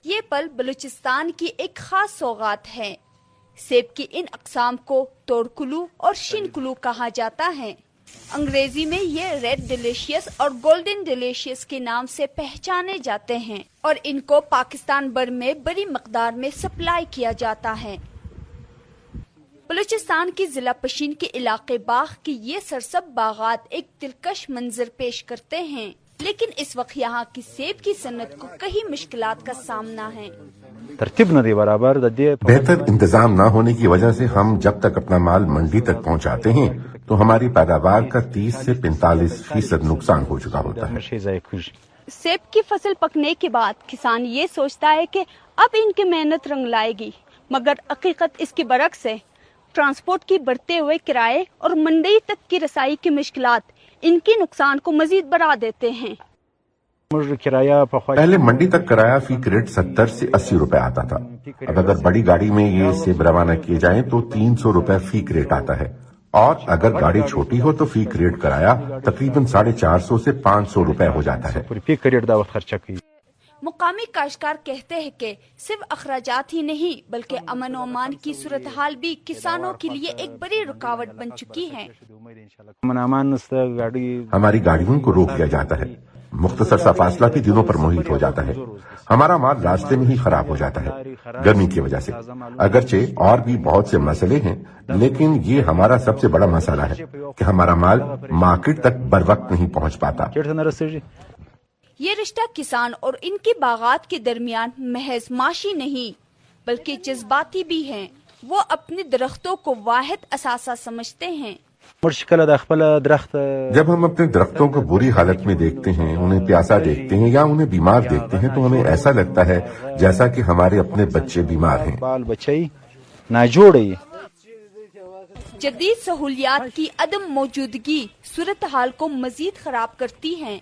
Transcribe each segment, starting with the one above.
یہ پل بلوچستان کی ایک خاص سوغات ہے۔ سیب کی ان اقسام کو تورکلو اور شنکلو کہا جاتا ہے۔ انگریزی میں یہ ریڈ ڈیلیشیس اور گولڈن ڈیلیشیس کے نام سے پہچانے جاتے ہیں اور ان کو پاکستان بھر میں بڑی مقدار میں سپلائی کیا جاتا ہے۔ بلوچستان کی ضلع پشین کے علاقے باغ کی یہ سرسبز باغات ایک دلکش منظر پیش کرتے ہیں، لیکن اس وقت یہاں کی سیب کی صنعت کو کئی مشکلات کا سامنا ہے۔ ترتیب نہ برابر بہتر انتظام نہ ہونے کی وجہ سے ہم جب تک اپنا مال منڈی تک پہنچاتے ہیں تو ہماری پیداوار کا 30 سے 45% نقصان ہو چکا ہوتا ہے۔ سیب کی فصل پکنے کے بعد کسان یہ سوچتا ہے کہ اب ان کی محنت رنگ لائے گی، مگر حقیقت اس کے برعکس ہے۔ ٹرانسپورٹ کی بڑھتے ہوئے کرائے اور منڈی تک کی رسائی کی مشکلات ان کے نقصان کو مزید بڑھا دیتے ہیں۔ پہلے منڈی تک کرایہ فی کریٹ 70 سے 80 روپے آتا تھا، اب اگر بڑی گاڑی میں یہ سیب روانہ کیے جائیں تو 300 روپے فی کریٹ آتا ہے، اور اگر گاڑی چھوٹی ہو تو فی کریٹ کرایہ تقریباً 450 سے 500 روپے ہو جاتا ہے۔ مقامی کاشتکار کہتے ہیں کہ صرف اخراجات ہی نہیں بلکہ امن و امان کی صورتحال بھی کسانوں کے لیے ایک بڑی رکاوٹ بن چکی ہے۔ ہماری گاڑیوں کو روک دیا جاتا ہے، مختصر سا فاصلہ بھی دنوں پر محیط ہو جاتا ہے، ہمارا مال راستے میں ہی خراب ہو جاتا ہے گرمی کی وجہ سے۔ اگرچہ اور بھی بہت سے مسئلے ہیں، لیکن یہ ہمارا سب سے بڑا مسئلہ ہے کہ ہمارا مال مارکیٹ تک بر وقت نہیں پہنچ پاتا۔ یہ رشتہ کسان اور ان کے باغات کے درمیان محض معاشی نہیں بلکہ جذباتی بھی ہے۔ وہ اپنے درختوں کو واحد اثاثہ سمجھتے ہیں۔ جب ہم اپنے درختوں کو بری حالت میں دیکھتے ہیں، انہیں پیاسا دیکھتے ہیں یا انہیں بیمار دیکھتے ہیں تو ہمیں ایسا لگتا ہے جیسا کہ ہمارے اپنے بچے بیمار ہیں۔ جدید سہولیات کی عدم موجودگی صورتحال کو مزید خراب کرتی ہے۔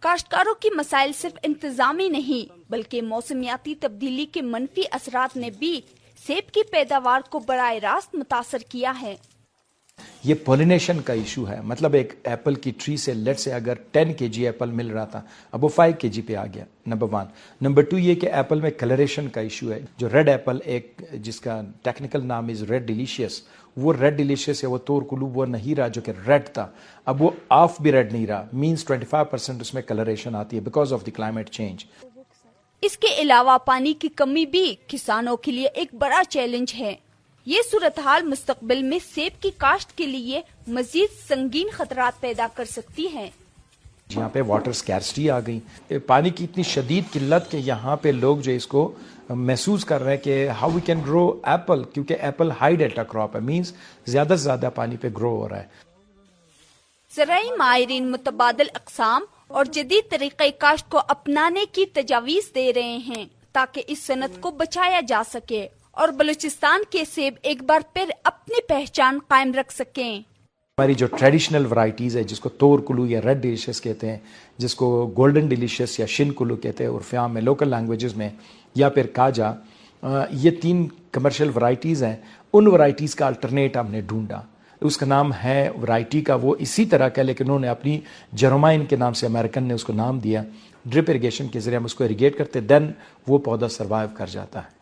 کاشتکاروں کی مسائل صرف انتظامی نہیں بلکہ موسمیاتی تبدیلی کے منفی اثرات نے بھی سیب کی پیداوار کو براہ راست متاثر کیا ہے۔ یہ پولینیشن کا ایشو ہے، مطلب ایک ایپل کی ٹری سے لیٹ سے اگر 10 kg ایپل مل رہا تھا اب وہ 5 kg پہ آ گیا، نمبر 1۔ نمبر 2 یہ کہ ایپل میں کلریشن کا ایشو ہے۔ جو ریڈ ایپل ایک جس کا ٹیکنیکل نام از ریڈ ڈیلیشیس، وہ ریڈ ڈیلیشیس ہے، وہ تورکلو وہ نہیں رہا جو کہ ریڈ تھا، اب وہ آف بھی ریڈ نہیں رہا، مینز 25% اس میں کلریشن آتی ہے because of the climate change. اس کے علاوہ پانی کی کمی بھی کسانوں کے لیے ایک بڑا چیلنج ہے۔ یہ صورتحال مستقبل میں سیب کی کاشت کے لیے مزید سنگین خطرات پیدا کر سکتی ہے۔ یہاں پہ واٹر سکیرسٹی آ گئی، پانی کی اتنی شدید قلت کہ یہاں پہ لوگ جو اس کو محسوس کر رہے ہیں کہ how we can grow apple, کیونکہ ایپل ہائی ڈیلٹا کراپ ہے، مینز زیادہ سے زیادہ پانی پہ گرو ہو رہا ہے۔ زرعی ماہرین متبادل اقسام اور جدید طریقہ کاشت کو اپنانے کی تجاویز دے رہے ہیں تاکہ اس صنعت کو بچایا جا سکے اور بلوچستان کے سیب ایک بار پھر اپنی پہچان قائم رکھ سکیں۔ ہماری جو ٹریڈیشنل ورائٹیز ہے جس کو تورکلو یا ریڈ ڈیلیشیس کہتے ہیں، جس کو گولڈن ڈیلیشیس یا شنکلو کہتے ہیں عرف عام میں لوکل لینگویجز میں، یا پھر کاجا، یہ 3 کمرشل ورائٹیز ہیں۔ ان ورائٹیز کا الٹرنیٹ ہم نے ڈھونڈا، اس کا نام ہے ورائٹی کا وہ اسی طرح کا، لیکن انہوں نے اپنی جرومائن کے نام سے امریکن نے اس کو نام دیا۔ ڈرپ اریگیشن کے ذریعے ہم اس کو اریگیٹ کرتے دین وہ پودا سروائیو کر جاتا ہے۔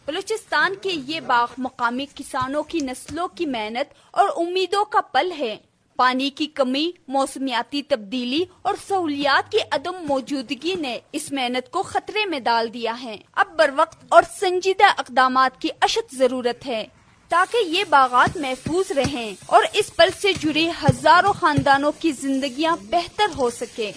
بلوچستان کے یہ باغ مقامی کسانوں کی نسلوں کی محنت اور امیدوں کا پل ہے۔ پانی کی کمی، موسمیاتی تبدیلی اور سہولیات کی عدم موجودگی نے اس محنت کو خطرے میں ڈال دیا ہے۔ اب بروقت اور سنجیدہ اقدامات کی اشد ضرورت ہے تاکہ یہ باغات محفوظ رہیں اور اس پل سے جڑے ہزاروں خاندانوں کی زندگیاں بہتر ہو سکے۔